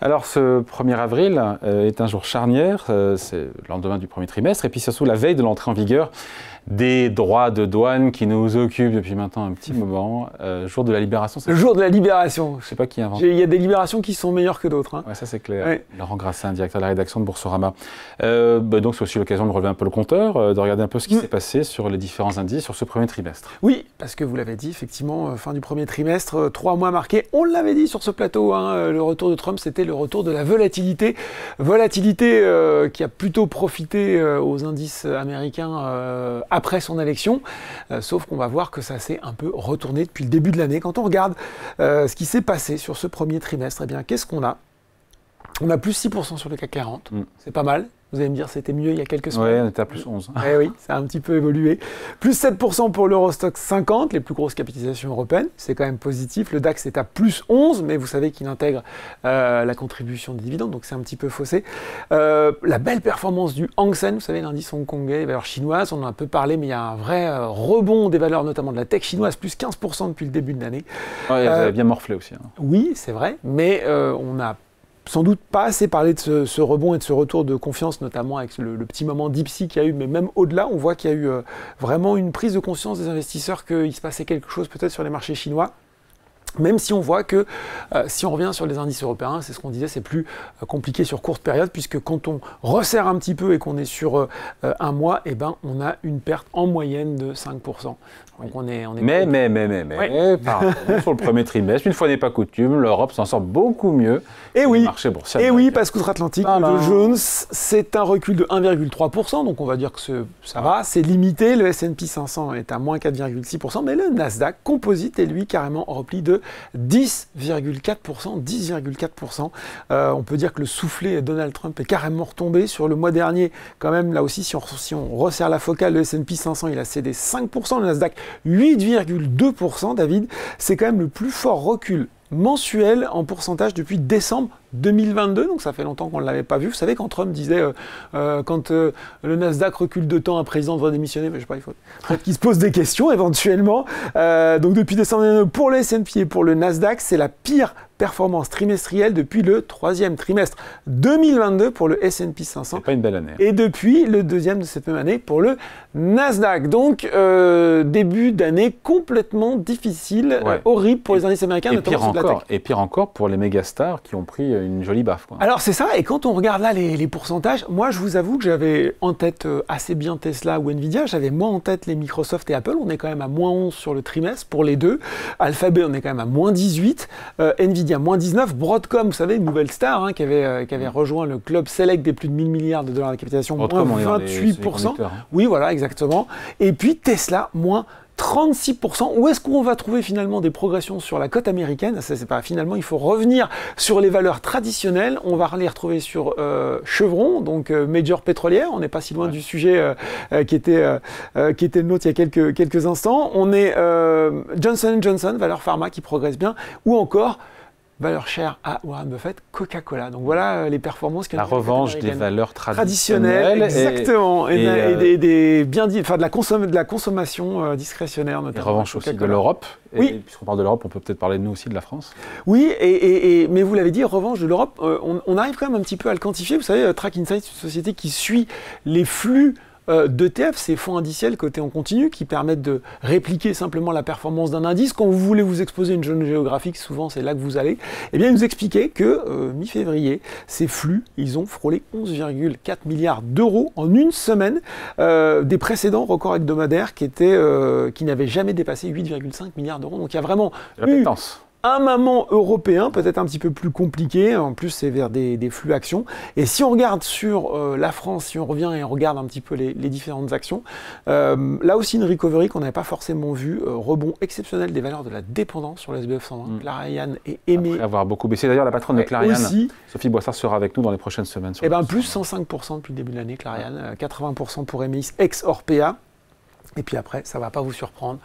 Alors, ce 1er avril est un jour charnière, c'est le lendemain du premier trimestre, et puis surtout la veille de l'entrée en vigueur des droits de douane qui nous occupent depuis maintenant un petit moment. Jour de la libération. Le jour de la libération. Je ne sais pas qui invente. Il y a des libérations qui sont meilleures que d'autres. Hein. Ouais, ça c'est clair. Ouais. Laurent Grassin, directeur de la rédaction de Boursorama. Donc c'est aussi l'occasion de relever un peu le compteur, de regarder un peu ce qui s'est passé sur les différents indices sur ce premier trimestre. Oui, parce que vous l'avez dit, effectivement, fin du premier trimestre, 3 mois marqués. On l'avait dit sur ce plateau, hein, le retour de Trump, c'était le retour de la volatilité. Volatilité qui a plutôt profité aux indices américains après son élection. Sauf qu'on va voir que ça s'est un peu retourné depuis le début de l'année. Quand on regarde ce qui s'est passé sur ce premier trimestre, eh bien, qu'est-ce qu'on a? On a plus 6% sur le CAC 40. C'est pas mal. Vous allez me dire, c'était mieux il y a quelques semaines. Oui, on était à plus 11. Eh oui, ça a un petit peu évolué. Plus 7% pour l'Eurostoxx 50, les plus grosses capitalisations européennes. C'est quand même positif. Le DAX est à plus 11, mais vous savez qu'il intègre la contribution des dividendes, donc c'est un petit peu faussé. La belle performance du Hang Seng, vous savez, l'indice hongkongais, les valeurs chinoises, on en a un peu parlé, mais il y a un vrai rebond des valeurs, notamment de la tech chinoise, plus 15% depuis le début de l'année. Ouais, ça a bien morflé aussi. Hein. Oui, c'est vrai, mais on n'a sans doute pas assez parlé de ce rebond et de ce retour de confiance, notamment avec le petit moment d'Ipsi qu'il y a eu, mais même au-delà, on voit qu'il y a eu vraiment une prise de conscience des investisseurs qu'il se passait quelque chose peut-être sur les marchés chinois. Même si on voit que si on revient sur les indices européens, c'est ce qu'on disait, c'est plus compliqué sur courte période, puisque quand on resserre un petit peu et qu'on est sur un mois, eh ben, on a une perte en moyenne de 5%. Donc on est mais sur le premier trimestre, une fois n'est pas coutume, l'Europe s'en sort beaucoup mieux. Et oui, et oui, parce qu'outre-Atlantique, le Dow Jones, c'est un recul de 1,3%, donc on va dire que ça va, c'est limité. Le S&P 500 est à moins 4,6%, mais le Nasdaq Composite est lui carrément repli de 10,4%. 10,4%. On peut dire que le soufflet Donald Trump est carrément retombé. Sur le mois dernier, quand même, là aussi, si on resserre la focale, le S&P 500, il a cédé 5%, le Nasdaq 8,2%, David. C'est quand même le plus fort recul mensuel en pourcentage depuis décembre 2022, donc ça fait longtemps qu'on ne l'avait pas vu. Vous savez, quand Trump disait quand le Nasdaq recule de temps, un président devrait démissionner, mais je sais pas, il faut peut-être qu'il se pose des questions éventuellement. Donc depuis décembre 2022, pour le S&P et pour le Nasdaq, c'est la pire performance trimestrielle depuis le 3e trimestre 2022 pour le S&P 500. C'est pas une belle année. Et depuis le 2e de cette même année pour le Nasdaq. Donc début d'année complètement difficile, horrible pour les indices américains, notamment sur de la tech. Et pire encore pour les mégastars qui ont pris une jolie baffe. Quoi. Alors c'est ça, et quand on regarde là les pourcentages, moi je vous avoue que j'avais en tête assez bien Tesla ou Nvidia, j'avais moins en tête les Microsoft et Apple, on est quand même à moins 11 sur le trimestre pour les deux. Alphabet, on est quand même à moins 18, Nvidia moins 19, Broadcom, vous savez, une nouvelle star hein, qui avait rejoint le club select des plus de 1000 milliards de dollars de capitalisation, Broadcom, moins 28%. Oui, voilà, exactement. Et puis Tesla, moins 36%. Où est-ce qu'on va trouver finalement des progressions sur la cote américaine? Ça, c'est pas finalement, il faut revenir sur les valeurs traditionnelles. On va les retrouver sur Chevron, donc major pétrolière. On n'est pas si loin du sujet qui était le nôtre il y a quelques instants. On est Johnson & Johnson, valeur pharma qui progresse bien, ou encore valeur chère à Warren Buffett, Coca-Cola. Donc voilà les performances. La revanche des valeurs traditionnelles. Exactement. Et des bien dit, enfin de la consommation discrétionnaire notamment. Et revanche aussi de l'Europe. Oui. Puisqu'on parle de l'Europe, on peut peut-être parler de nous aussi, de la France. Oui, mais vous l'avez dit, revanche de l'Europe, on arrive quand même un petit peu à le quantifier. Vous savez, Track Insight, c'est une société qui suit les flux d'ETF, ces fonds indiciels cotés en continu qui permettent de répliquer simplement la performance d'un indice. Quand vous voulez vous exposer une zone géographique, souvent c'est là que vous allez, eh bien, ils nous expliquaient que mi-février, ces flux, ils ont frôlé 11,4 milliards d'euros en une semaine, des précédents records hebdomadaires qui n'avaient jamais dépassé 8,5 milliards d'euros. Donc il y a vraiment un moment européen, peut-être un petit peu plus compliqué, en plus c'est vers des flux actions. Et si on regarde sur la France, si on revient et on regarde un petit peu les différentes actions, là aussi une recovery qu'on n'avait pas forcément vue, rebond exceptionnel des valeurs de la dépendance sur le SBF 120, Clariane et Aimé. Après avoir beaucoup baissé, d'ailleurs la patronne de Clariane, Sophie Boissard, sera avec nous dans les prochaines semaines. Et bien plus 105% depuis le début de l'année, Clariane, 80% pour Aimé ex Orpea. Et puis après, ça ne va pas vous surprendre,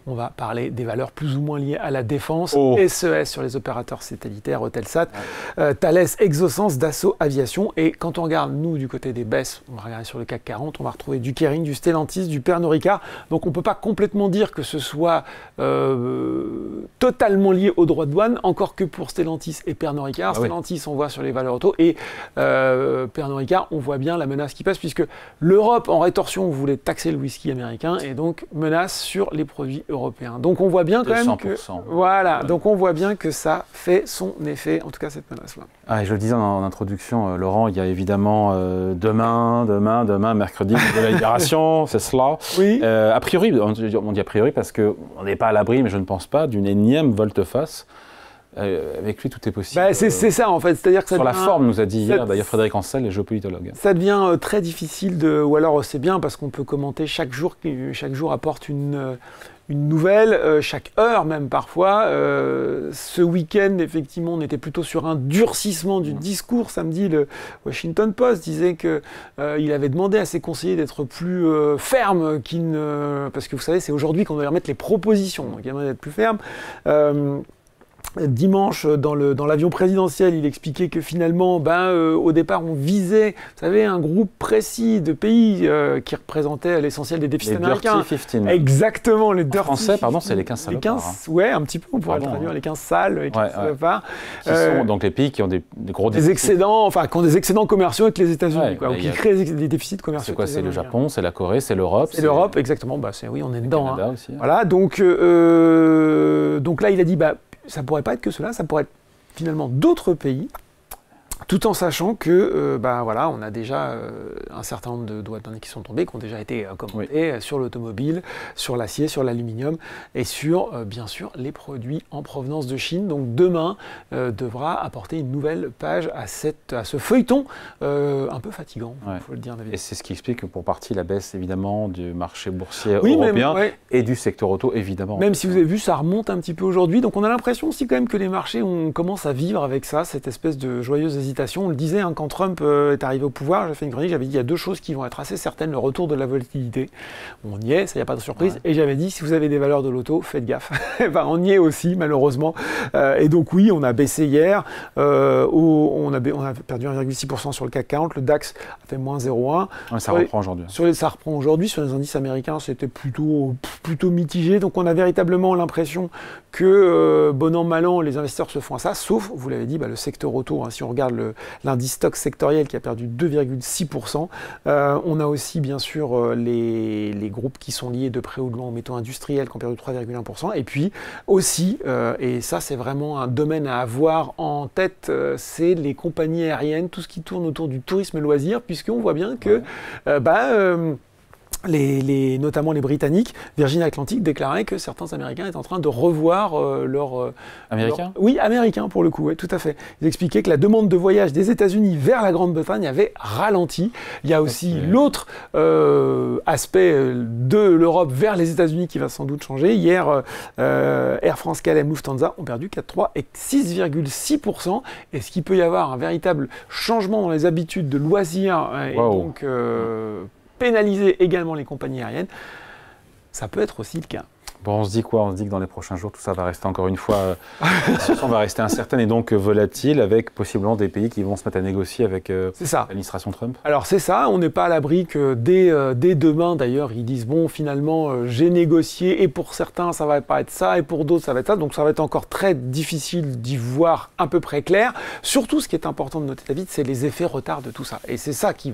on va parler des valeurs plus ou moins liées à la défense, SES sur les opérateurs satellitaires, Eutelsat, Thales, Exosens, Dassault Aviation. Et quand on regarde, nous, du côté des baisses, on va regarder sur le CAC 40, on va retrouver du Kering, du Stellantis, du Pernod Ricard. Donc on ne peut pas complètement dire que ce soit totalement lié aux droits de douane, encore que pour Stellantis et Pernod Ricard. Stellantis, on voit sur les valeurs auto, et Pernod Ricard, on voit bien la menace qui passe, puisque l'Europe, en rétorsion, voulait taxer le whisky américain, et donc menace sur les produits européens. Donc on voit bien quand même que voilà, donc on voit bien que ça fait son effet, en tout cas cette menace-là. Ah, et je le disais en introduction, Laurent, il y a évidemment demain, mercredi, de la Libération, c'est cela. Oui. A priori, on dit a priori parce qu'on n'est pas à l'abri, mais je ne pense pas, d'une énième volte-face. Avec lui, tout est possible. Bah, c'est ça, en fait. C'est-à-dire que ça sur devient, la forme, nous a dit hier, d'ailleurs, Frédéric Ancel, les géopolitologues. Ça devient très difficile de... Ou alors, c'est bien parce qu'on peut commenter chaque jour apporte une nouvelle, chaque heure même parfois. Ce week-end, effectivement, on était plutôt sur un durcissement du discours. Samedi, le Washington Post disait qu'il avait demandé à ses conseillers d'être plus fermes, parce que vous savez, c'est aujourd'hui qu'on doit remettre les propositions, donc il y a moyen d'être plus ferme. Dimanche, dans l'avion présidentiel, il expliquait que finalement, au départ, on visait, vous savez, un groupe précis de pays qui représentait l'essentiel des déficits américains. Les Dirty 15. Exactement, les Dirty 15. En français, pardon, c'est les 15 salopards. Ouais, un petit peu, on pourrait le traduire, les 15 sales, les 15 salopards. Qui sont donc les pays qui ont des gros déficits. Excédents, enfin, qui ont des excédents commerciaux avec les États-Unis, ou qui créent des déficits commerciaux. C'est quoi? C'est le Japon, c'est la Corée, c'est l'Europe. C'est l'Europe, exactement. Oui, on est dedans. Le Canada aussi. Voilà, donc là, il a dit, ça pourrait pas être que cela, ça pourrait être finalement d'autres pays, tout en sachant que, voilà, on a déjà un certain nombre de droits de douane qui sont tombés, qui ont déjà été commentés sur l'automobile, sur l'acier, sur l'aluminium et sur, bien sûr, les produits en provenance de Chine. Donc demain devra apporter une nouvelle page à ce feuilleton un peu fatigant, il faut le dire, David. Et c'est ce qui explique que pour partie la baisse, évidemment, du marché boursier européen et du secteur auto, évidemment. Même si vous avez vu, ça remonte un petit peu aujourd'hui. Donc on a l'impression aussi quand même que les marchés, on commence à vivre avec ça, cette espèce de joyeuse hésitation. On le disait, quand Trump est arrivé au pouvoir, j'ai fait une chronique, j'avais dit il y a deux choses qui vont être assez certaines, le retour de la volatilité. On y est, ça n'y a pas de surprise. Et j'avais dit, si vous avez des valeurs de l'auto, faites gaffe. On y est aussi, malheureusement. Et donc oui, on a baissé hier, on a perdu 1,6% sur le CAC 40, le DAX a fait moins 0,1. Ça reprend aujourd'hui. Ça reprend aujourd'hui, sur les indices américains, c'était plutôt mitigé. Donc on a véritablement l'impression que, bon an, mal an, les investisseurs se font à ça, sauf, vous l'avez dit, le secteur auto, si on regarde l'indice stock sectoriel qui a perdu 2,6%. On a aussi, bien sûr, les groupes qui sont liés de près ou de loin aux métaux industriels qui ont perdu 3,1%. Et puis aussi, et ça c'est vraiment un domaine à avoir en tête, c'est les compagnies aériennes, tout ce qui tourne autour du tourisme et loisirs, puisqu'on voit bien que notamment les Britanniques, Virgin Atlantic déclarait que certains Américains étaient en train de revoir Américains ? Oui, américains pour le coup, oui, tout à fait. Ils expliquaient que la demande de voyage des États-Unis vers la Grande-Bretagne avait ralenti. Il y a aussi l'autre aspect de l'Europe vers les États-Unis qui va sans doute changer. Hier, Air France, KLM, Lufthansa ont perdu 4,3 et 6,6%. Est-ce qu'il peut y avoir un véritable changement dans les habitudes de loisirs et donc pénaliser également les compagnies aériennes, ça peut être aussi le cas. Bon, on se dit quoi? On se dit que dans les prochains jours, tout ça va rester encore une fois, la situation va rester incertaine et donc volatile, avec possiblement des pays qui vont se mettre à négocier avec l'administration Trump. Alors c'est ça, on n'est pas à l'abri que dès demain, d'ailleurs, ils disent bon, finalement, j'ai négocié et pour certains, ça va pas être ça et pour d'autres, ça va être ça. Donc ça va être encore très difficile d'y voir à peu près clair. Surtout, ce qui est important de noter, David, c'est les effets retard de tout ça. Et c'est ça qui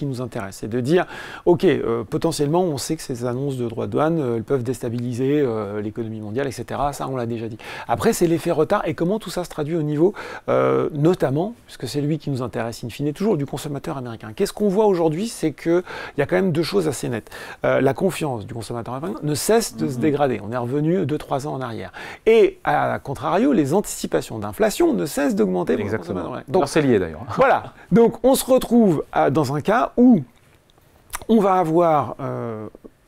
nous intéresse, c'est de dire, ok, potentiellement, on sait que ces annonces de droits de douane, elles peuvent déstabiliser l'économie mondiale, etc. Ça, on l'a déjà dit. Après, c'est l'effet retard et comment tout ça se traduit au niveau, notamment, puisque c'est lui qui nous intéresse in fine, toujours du consommateur américain. Qu'est-ce qu'on voit aujourd'hui? C'est qu'il y a quand même deux choses assez nettes. La confiance du consommateur américain ne cesse de se dégrader. On est revenu 2-3 ans en arrière. Et à contrario, les anticipations d'inflation ne cessent d'augmenter. Exactement. Donc c'est lié d'ailleurs. Voilà. Donc on se retrouve dans un cas où on va avoir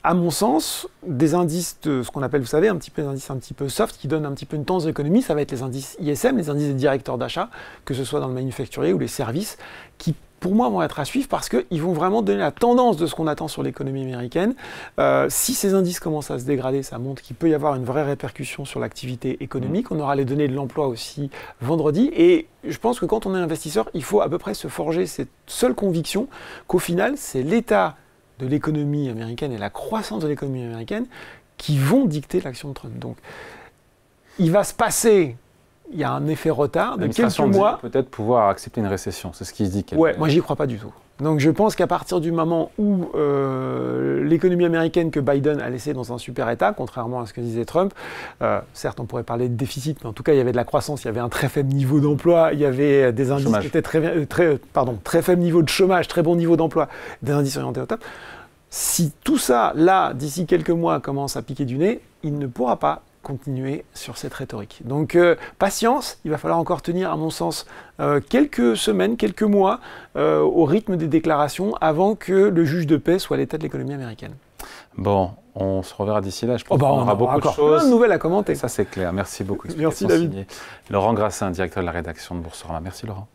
à mon sens, des indices de ce qu'on appelle, vous savez, des indices un petit peu soft, qui donnent un petit peu une tendance de l'économie, ça va être les indices ISM, les indices des directeurs d'achat, que ce soit dans le manufacturier ou les services, qui pour moi, vont être à suivre parce qu'ils vont vraiment donner la tendance de ce qu'on attend sur l'économie américaine. Si ces indices commencent à se dégrader, ça montre qu'il peut y avoir une vraie répercussion sur l'activité économique. On aura les données de l'emploi aussi vendredi. Et je pense que quand on est investisseur, il faut à peu près se forger cette seule conviction qu'au final, c'est l'état de l'économie américaine et la croissance de l'économie américaine qui vont dicter l'action de Trump. Donc, il va se passer, il y a un effet retard de quelques mois. Peut-être pouvoir accepter une récession, c'est ce qui se dit. Ouais, moi j'y crois pas du tout. Donc je pense qu'à partir du moment où l'économie américaine que Biden a laissée dans un super état, contrairement à ce que disait Trump, certes on pourrait parler de déficit, mais en tout cas il y avait de la croissance, il y avait un très faible niveau d'emploi, il y avait des indices qui étaient très faible niveau de chômage, très bon niveau d'emploi, des indices orientés au top. Si tout ça, là, d'ici quelques mois, commence à piquer du nez, il ne pourra pas continuer sur cette rhétorique. Donc, patience, il va falloir encore tenir, à mon sens, quelques semaines, quelques mois au rythme des déclarations avant que le juge de paix soit à l'état de l'économie américaine. Bon, on se reverra d'ici là. Je pense qu'on on aura beaucoup de choses. Plein de nouvelles à commenter. Ça, c'est clair. Merci beaucoup. Merci, David. Laurent Grassin, directeur de la rédaction de Boursorama. Merci, Laurent.